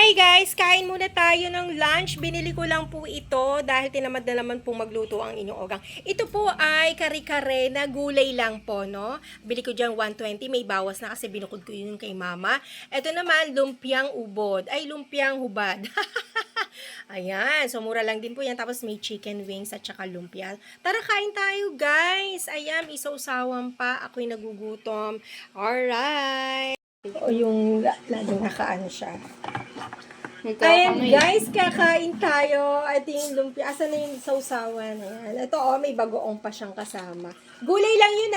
Hi guys! Kain muna tayo ng lunch. Binili ko lang po ito dahil tinamad na naman po magluto ang inyong ogang. Ito po ay kare-kare na gulay lang po, no? Bili ko dyan 120. May bawas na kasi binukod ko yun kay mama. Ito naman, lumpiang ubod. Ay, lumpiang hubad. Ayan. So, mura lang din po yan. Tapos may chicken wings at saka lumpia. Tara, kain tayo guys! Ayan, isaw-sawan pa. Ako'y nagugutom. Alright! O yung laging nakaano siya. Ayan guys, kakain tayo. Ito yung lumpia. Asan na yung sausawan? Ayan. Ito may bagoong pa siyang kasama. Gulay lang yun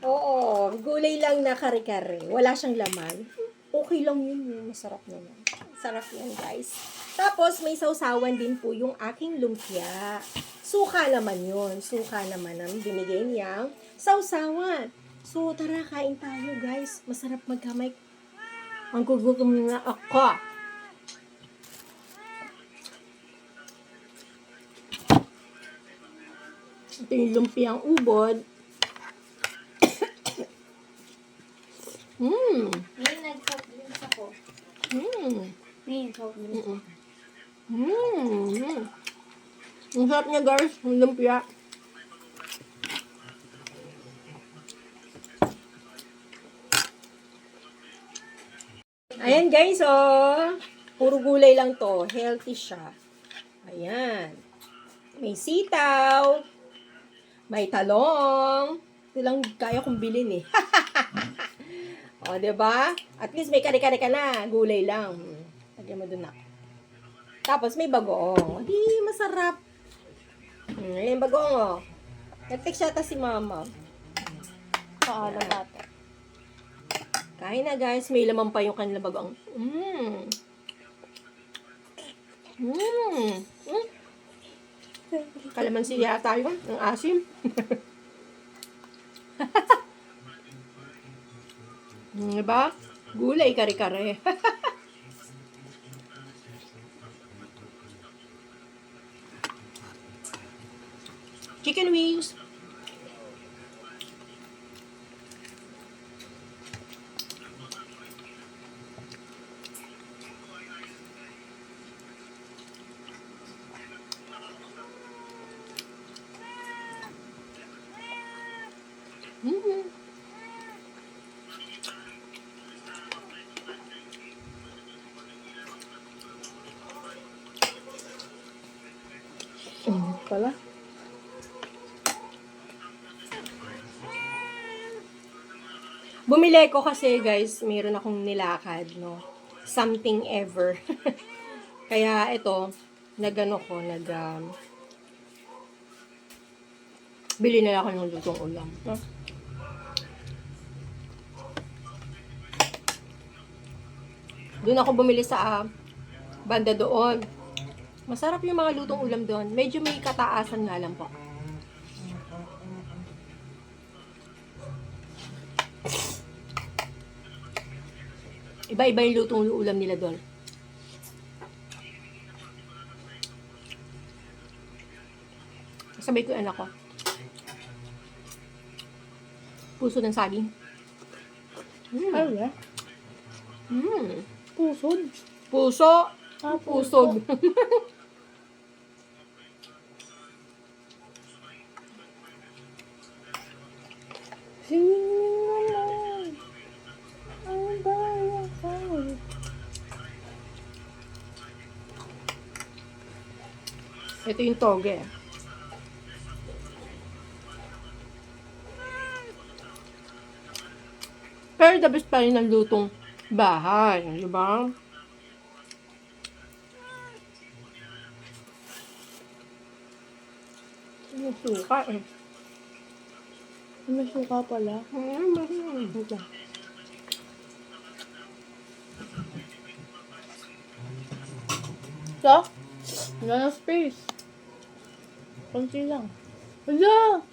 Oo, gulay lang na kare-kare. Wala siyang laman. Okay lang yun. Masarap naman. Sarap yan guys. Tapos may sausawan din po yung aking lumpia. Suka naman yun. Suka naman ang binigay niyang sausawan. So, tara, kain tayo, guys. Masarap magkamay. Ang gugutom na ako. Ito yung lumpiang ubod. May nag-soft drinks ako. May soft drinks. Ang sarap niya, guys. Yung lumpia. Ayan guys, puro gulay lang to. Healthy siya. Ayan. May sitaw. May talong. Ito lang kaya kong bilhin O, diba? At least may kare-kare ka na. Gulay lang. Lagyan mo dun na. Tapos may bagoong. Di, masarap. Ayan, bagoong Nag-text yata si mama. Paalam natin. Kain na guys, may laman pa yung kanila bagoong. Kalamansi yata yun, ang asim. Diba? Gulay, kare-kare. Chicken wings. Pala. Bumili ko kasi guys, mayroon akong nilakad, no? Something ever. Kaya ito, bili na ako ng lutong ulam. Doon ako bumili sa banda doon. Masarap yung mga lutong ulam doon. Medyo may kataasan nga lang po. Iba-iba yung lutong ulam nila doon. Sabay ko yung anak ko. Puso ng saging. Ano ba? Pusod. Puso. Pusog. Singing naman. Ang bayang sound. Ito yung toge. Pero the best pa rin ang lutong bahay. Di ba? May suka May suka pala. Ito. So? Wala na space. Kunti lang. Wala!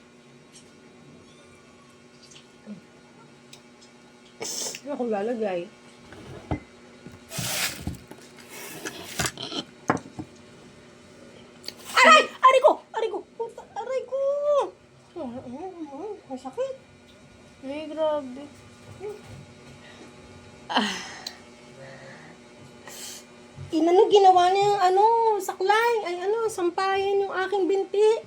Ano ako lalagay? Aray! Aray ko! Aray ko! Aray ko! Masakit. Ay, grabe. Inano ginawa niya yung saklay, ay sampayan yung aking binti.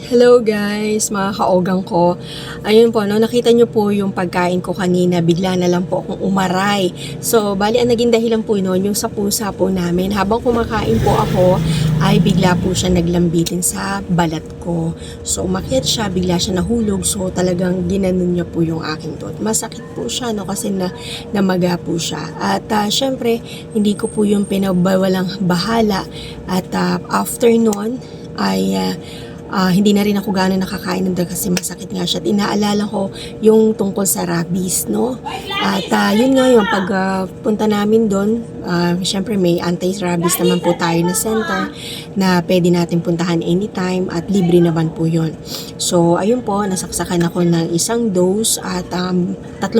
Hello guys, mga kaogang ko. Ayun po, no, nakita nyo po yung pagkain ko kanina, bigla na lang po akong umaray. So, bali ang naging dahilan po noon, yung sa pusa po namin. Habang kumakain po ako, ay bigla po siya naglambitin sa balat ko. So, umakyat siya, bigla siya nahulog. So, talagang ginanon niya po yung aking tot. Masakit po siya, no, kasi namaga po siya. At syempre, hindi ko po yung pinabawalang bahala. At after noon, ay hindi na rin ako gano'n nakakain ng kasi masakit nga siya. At inaalala ko yung tungkol sa rabies, no? At yun nga yung pag punta namin doon, syempre may anti-rabies naman po tayo na center na pwede natin puntahan anytime at libre naman po yun. So, ayun po, nasaksakan ako ng isang dose at 3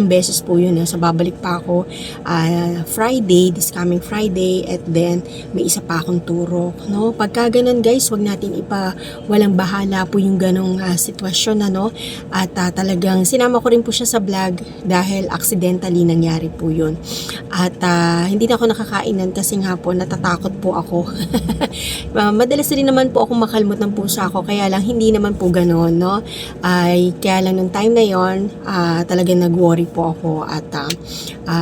beses po yun. So, babalik pa ako Friday, this coming Friday, at then may isa pa akong turok, no? Pagka ganun guys, wag natin walang bahala po yung ganong sitwasyon, ano? At talagang sinama ko rin po siya sa vlog dahil accidentally nangyari po yun. At hindi na ako nakakainan kasi nga po natatakot po ako. Madalas rin naman po ako makalmot ng pusa ko, kaya lang hindi naman po gano'n, no? Ay kaya lang nung time na yon, talagang nag-worry po ako at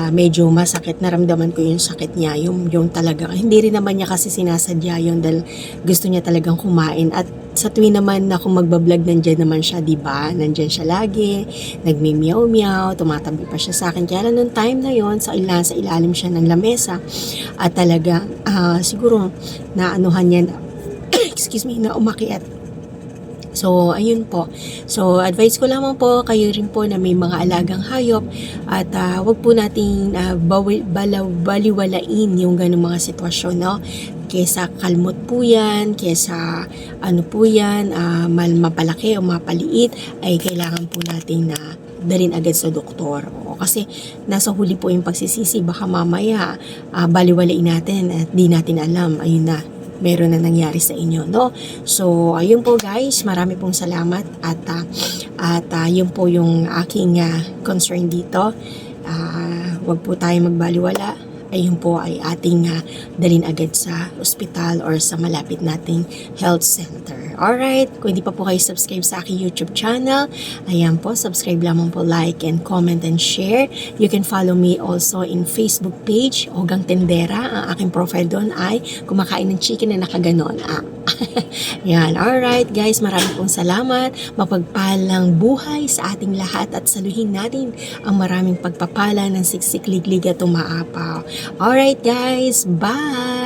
medyo masakit, naramdaman ko yung sakit niya, yung talaga, hindi rin naman niya kasi sinasadya yun dahil gusto niya talagang kumain. At sa tuwing naman ako magbablog, nandyan naman siya, diba? Nandyan siya lagi, nagmi-meow-meow, tumatabi pa siya sa akin. Kaya lang nung time na yon, sa ilalim siya ng lamesa at talaga siguro naanuhan niya na, excuse me, na umakyat. So, ayun po. So, advice ko lamang po, kayo rin po na may mga alagang hayop at wag po nating baliwalain yung ganung mga sitwasyon, no? Kesa kalmot po yan, kesa ano po yan, mapalaki o mapaliit, ay kailangan po nating na dalhin agad sa doktor. O, kasi nasa huli po yung pagsisisi, baka mamaya baliwalain natin at di natin alam, ayun na, meron na nangyari sa inyo, no? So, ayun po guys, marami pong salamat at yun po yung aking concern dito. Wag po tayo magbaliwala. Ayun po ay ating dalhin agad sa ospital or sa malapit nating health center. Alright, kung hindi pa po kayo subscribe sa aking YouTube channel, ayan po, subscribe lamang po, like and comment and share. You can follow me also in Facebook page, Ogang Tendera. Ang aking profile doon ay kumakain ng chicken na nakaganon. Yan, alright guys, marami pong salamat. Mapagpalang buhay sa ating lahat at saluhin natin ang maraming pagpapala ng siksik, liglig at umaapaw. Alright guys, bye!